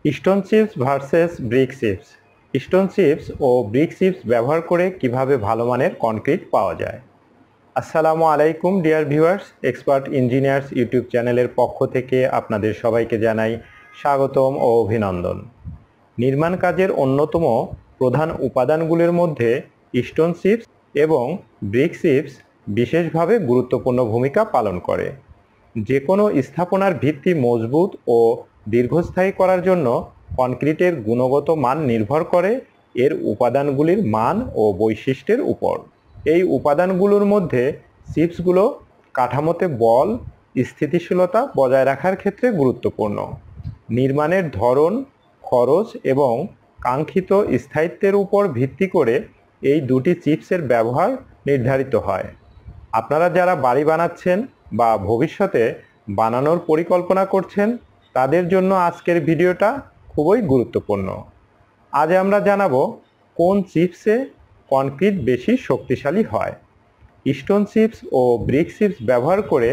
Stone chips versus brick chips. Stone chips ও brick chips ব্যবহার করে কিভাবে ভালো মানের কনক্রিট পাওয়া যায়। আসসালামু আলাইকুম dear viewers, expert engineers YouTube চ্যানেলের পক্ষ থেকে আপনাদের সবাইকে জানাই স্বাগতম ও অভিনন্দন। নির্মাণ কাজের অন্যতম প্রধান উপাদানগুলির মধ্যে স্টোন চিপস এবং ব্রিক চিপস বিশেষভাবে গুরুত্বপূর্ণ ভূমিকা পালন করে। যে কোনো স্থাপনার ভিত্তি মজবুত ও দীর্ঘস্থায়ী করার জন্য কনক্রিটের গুণগত মান নির্ভর করে এর উপাদানগুলির মান ও বৈশিষ্ট্যের উপর। এই উপাদানগুলোর মধ্যে চিপসগুলো কাঠামোতে বল, স্থিতিশীলতা বজায় রাখার ক্ষেত্রে গুরুত্বপূর্ণ। নির্মাণের ধরন, খরচ এবং কাঙ্ক্ষিত স্থায়িত্বের উপর ভিত্তি করে এই দুটি চিপসের ব্যবহার নির্ধারিত হয়। আপনারা যারা বাড়ি বানাচ্ছেন বা ভবিষ্যতে বানানোর পরিকল্পনা করছেন, তাদের জন্য আজকের ভিডিওটা খুবই গুরুত্বপূর্ণ। আজ আমরা জানাবো কোন চিপসে কনক্রিট বেশি শক্তিশালী হয়, স্টোন চিপস ও ব্রিক চিপস ব্যবহার করে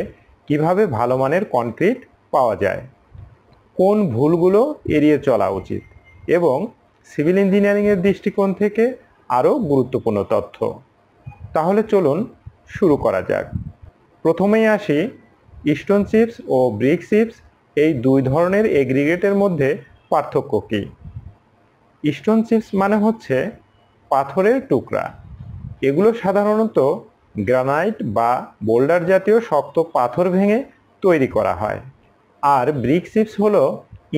কিভাবে ভালো মানের কনক্রিট পাওয়া যায়, কোন ভুলগুলো এড়িয়ে চলা উচিত এবং সিভিল ইঞ্জিনিয়ারিংয়ের দৃষ্টিকোণ থেকে আরও গুরুত্বপূর্ণ তথ্য। তাহলে চলুন শুরু করা যাক। প্রথমেই আসি স্টোন চিপস ও ব্রিক চিপস এই দুই ধরনের এগ্রিগেটের মধ্যে পার্থক্য কী। স্টোন চিপস মানে হচ্ছে পাথরের টুকরা। এগুলো সাধারণত গ্রানাইট বা বোল্ডার জাতীয় শক্ত পাথর ভেঙে তৈরি করা হয়। আর ব্রিক চিপস হলো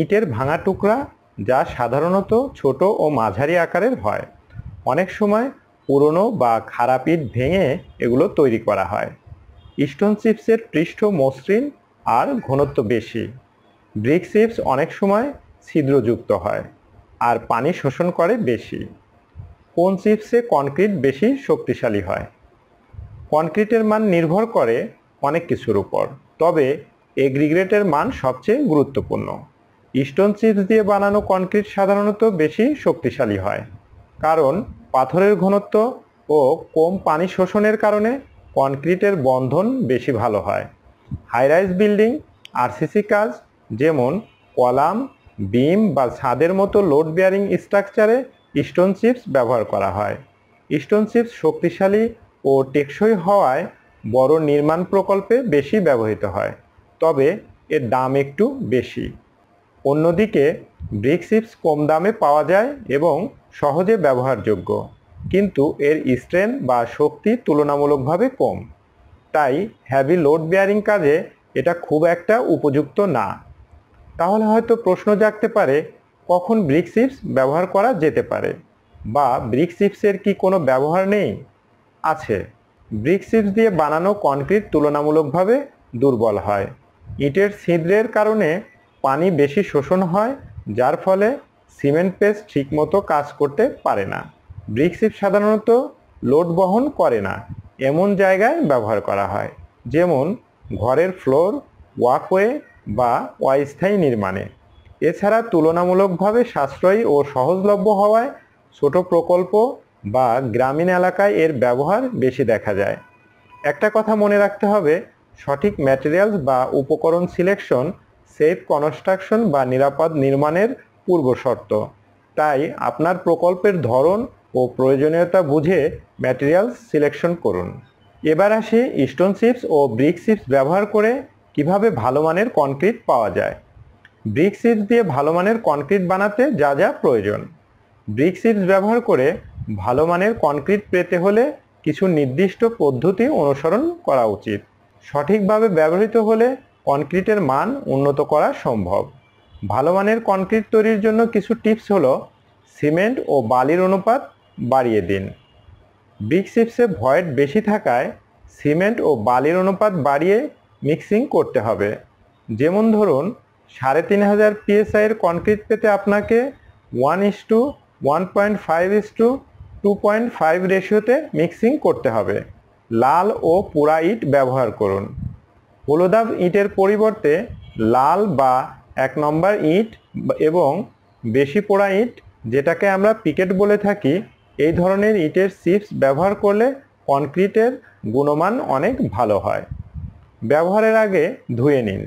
ইটের ভাঙা টুকরা, যা সাধারণত ছোট ও মাঝারি আকারের হয়। অনেক সময় পুরনো বা খারাপ ইট ভেঙে এগুলো তৈরি করা হয়। স্টোন চিপসের পৃষ্ঠ মসৃণ আর ঘনত্ব বেশি। ব্রিক চিপস অনেক সময় ছিদ্রযুক্ত হয় আর পানি শোষণ করে বেশি। কোন চিপসে কনক্রিট বেশি শক্তিশালী হয়? কনক্রিটের মান নির্ভর করে অনেক কিছুর উপর, তবে এগ্রিগেটের মান সবচেয়ে গুরুত্বপূর্ণ। স্টোন চিপস দিয়ে বানানো কনক্রিট সাধারণত বেশি শক্তিশালী হয়, কারণ পাথরের ঘনত্ব ও কম পানি শোষণের কারণে কনক্রিটের বন্ধন বেশি ভালো হয়। হাইরাইজ বিল্ডিং, আরসিসি কাজ যেমন কলাম, বিম বা ছাদের মতো লোড বেয়ারিং স্ট্রাকচারে স্টোন চিপস ব্যবহার করা হয়। স্টোন চিপস শক্তিশালী ও টেকসই হওয়ায় বড় নির্মাণ প্রকল্পে বেশি ব্যবহৃত হয়, তবে এর দাম একটু বেশি। অন্যদিকে ব্রিক চিপস কম দামে পাওয়া যায় এবং সহজে ব্যবহারযোগ্য, কিন্তু এর স্ট্রেন বা শক্তি তুলনামূলকভাবে কম। তাই হেভি লোড বেয়ারিং কাজে এটা খুব একটা উপযুক্ত না। তাহলে হয়তো প্রশ্ন জাগতে পারে, কখন ব্রিক চিপস ব্যবহার করা যেতে পারে, বা ব্রিক চিপসের কি কোনো ব্যবহার নেই? আছে। ব্রিক চিপস দিয়ে বানানো কনক্রিট তুলনামূলকভাবে দুর্বল হয়। ইটের ছিদ্রের কারণে পানি বেশি শোষণ হয়, যার ফলে সিমেন্ট পেস্ট ঠিকমতো কাজ করতে পারে না। ব্রিক চিপস সাধারণত লোড বহন করে না এমন জায়গায় ব্যবহার করা হয়, যেমন ঘরের ফ্লোর, ওয়াকওয়ে বা অস্থায়ী নির্মাণে। এছাড়া তুলনামূলকভাবে সাশ্রয়ী ও সহজলভ্য হওয়ায় ছোট প্রকল্প বা গ্রামীণ এলাকায় এর ব্যবহার বেশি দেখা যায়। একটা কথা মনে রাখতে হবে, সঠিক ম্যাটেরিয়ালস বা উপকরণ সিলেকশন সেফ কনস্ট্রাকশন বা নিরাপদ নির্মাণের পূর্বশর্ত। তাই আপনার প্রকল্পের ধরন ও প্রয়োজনীয়তা বুঝে ম্যাটেরিয়ালস সিলেকশন করুন। এবার আসি স্টোন চিপস ও ব্রিক চিপস ব্যবহার করে কিভাবে ভালো মানের কনক্রিট পাওয়া যায়। ব্রিক চিপস দিয়ে ভালো মানের কনক্রিট বানাতে যা যা প্রয়োজন। ব্রিক চিপস ব্যবহার করে ভালো মানের কনক্রিট পেতে হলে কিছু নির্দিষ্ট পদ্ধতি অনুসরণ করা উচিত। সঠিকভাবে ব্যবহৃত হলে কনক্রিটের মান উন্নত করা সম্ভব। ভালো মানের কনক্রিট তৈরির জন্য কিছু টিপস হলো: সিমেন্ট ও বালির অনুপাত বাড়িয়ে দিন। ব্রিক চিপসে ভয়েড বেশি থাকায় সিমেন্ট ও বালির অনুপাত বাড়িয়ে মিক্সিং করতে হবে। যেমন ধরুন, 3500 PSI এর কনক্রিট পেতে আপনাকে 1:1.5:2.5 রেশিওতে মিক্সিং করতে হবে। লাল ও পোড়া ইট ব্যবহার করুন। হলুদাভ ইটের পরিবর্তে লাল বা 1 নম্বর ইট এবং বেশি পোড়া ইট, যেটাকে আমরা পিকেট বলে থাকি, এই ধরনের ইটের চিপস ব্যবহার করলে কনক্রিটের গুণমান অনেক ভালো হয়। ব্যবহারের আগে ধুয়ে নিন।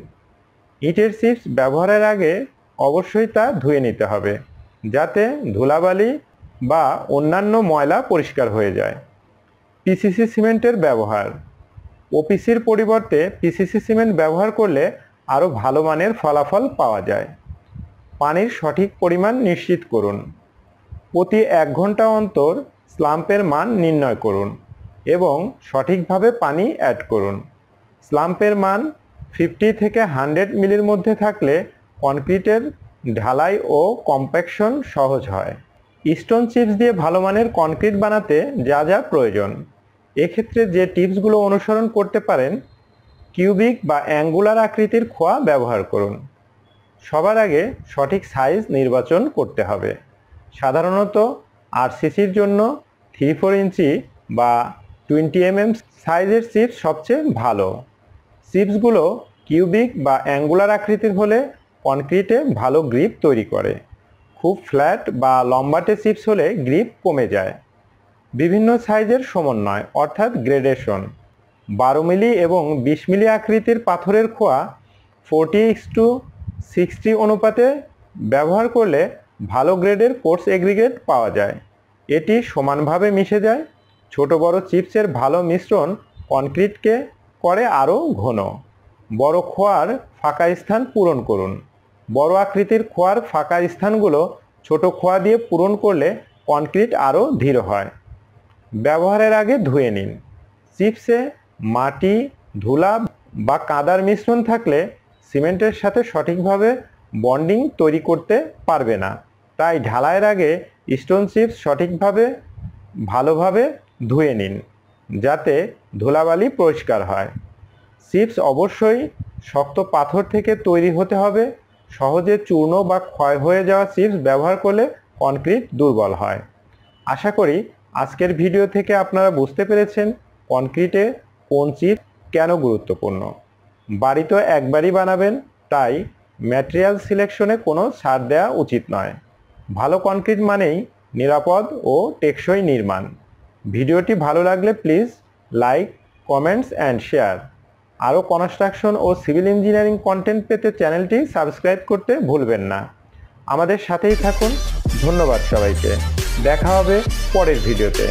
ইটের চিপস ব্যবহারের আগে অবশ্যই তা ধুয়ে নিতে হবে যাতে ধুলাবালি বা অন্যান্য ময়লা পরিষ্কার হয়ে যায়। পিসিসি সিমেন্টের ব্যবহার। ওপিসির পরিবর্তে পিসিসি সিমেন্ট ব্যবহার করলে আরও ভালো মানের ফলাফল পাওয়া যায়। পানির সঠিক পরিমাণ নিশ্চিত করুন। প্রতি 1 ঘন্টা অন্তর স্লাম্পের মান নির্ণয় করুন এবং সঠিকভাবে পানি অ্যাড করুন। স্লাম্পের মান 50 থেকে 100 মিলির মধ্যে থাকলে কনক্রিটের ঢালাই ও কম্প্যাকশন সহজ হয়। স্টোন চিপস দিয়ে ভালো মানের কনক্রিট বানাতে যা যা প্রয়োজন, এক্ষেত্রে যে টিপসগুলো অনুসরণ করতে পারেন: কিউবিক বা অ্যাঙ্গুলার আকৃতির খোয়া ব্যবহার করুন। সবার আগে সঠিক সাইজ নির্বাচন করতে হবে। সাধারণত আরসিসির জন্য 3-4 ইঞ্চি বা 20 mm সাইজের চিপস সবচেয়ে ভালো। চিপসগুলো কিউবিক বা অ্যাঙ্গুলার আকৃতির হলে কনক্রিটে ভালো গ্রিপ তৈরি করে। খুব ফ্ল্যাট বা লম্বাটে চিপস হলে গ্রিপ কমে যায়। বিভিন্ন সাইজের সমন্বয় অর্থাৎ গ্রেডেশন। 12 মিলি এবং 20 মিলি আকৃতির পাথরের খোয়া 40:60 অনুপাতে ব্যবহার করলে ভালো গ্রেডের কোর্স এগ্রিগেট পাওয়া যায়। এটি সমানভাবে মিশে যায়। ছোট বড় চিপসের ভালো মিশ্রণ কনক্রিটকে করে আরও ঘন। বড় খোয়ার ফাঁকা স্থান পূরণ করুন। বড় আকৃতির খোয়ার ফাঁকা স্থানগুলো ছোট খোয়া দিয়ে পূরণ করলে কনক্রিট আরও দৃঢ় হয়। ব্যবহারের আগে ধুয়ে নিন। চিপসে মাটি, ধুলা বা কাদার মিশ্রণ থাকলে সিমেন্টের সাথে সঠিকভাবে বন্ডিং তৈরি করতে পারবে না, তাই ঢালাইয়ের আগে স্টোন চিপস সঠিকভাবে ভালোভাবে ধুয়ে নিন যাতে ধুলাবালি পরিষ্কার হয়। চিপস অবশ্যই শক্ত পাথর থেকে তৈরি হতে হবে। সহজে চূর্ণ বা ক্ষয় হয়ে যাওয়া চিপস ব্যবহার করলে কনক্রিট দুর্বল হয়। আশা করি আজকের ভিডিও থেকে আপনারা বুঝতে পেরেছেন কনক্রিটে কোন চিপস কেন গুরুত্বপূর্ণ। বাড়িতে একবারই বানাবেন, তাই ম্যাটেরিয়াল সিলেকশনে কোনো ছাড় দেওয়া উচিত নয়। ভালো কনক্রিট মানেই নিরাপদ ও টেকসই নির্মাণ। ভিডিওটি ভালো লাগলে please like, comments and share. আরও কনস্ট্রাকশন ও সিভিল ইঞ্জিনিয়ারিং কন্টেন্ট পেতে চ্যানেলটি সাবস্ক্রাইব করতে ভুলবেন না। আমাদের সাথেই থাকুন। ধন্যবাদ সবাইকে। দেখা হবে পরের ভিডিওতে।